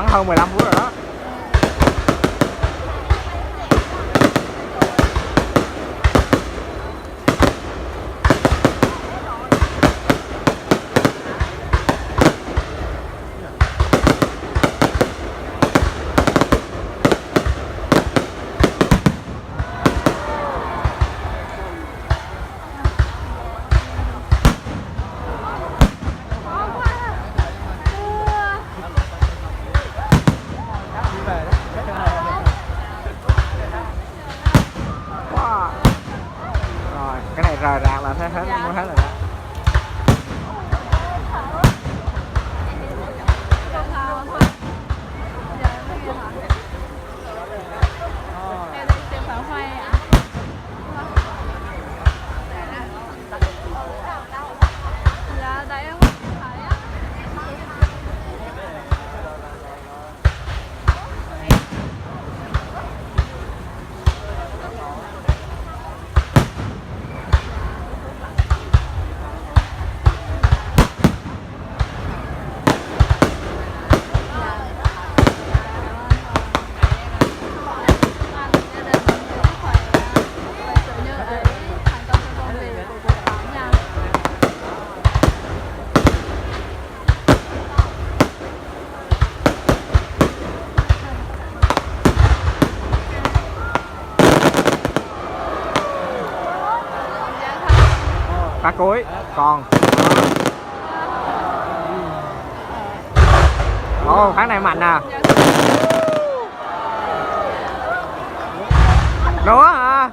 bắn hơn 15 phút rồi đó. Rồi cái này rời rạc là hết mua hết rồi đó. Phát cuối còn ồ phát này mạnh nè. Đúa hả?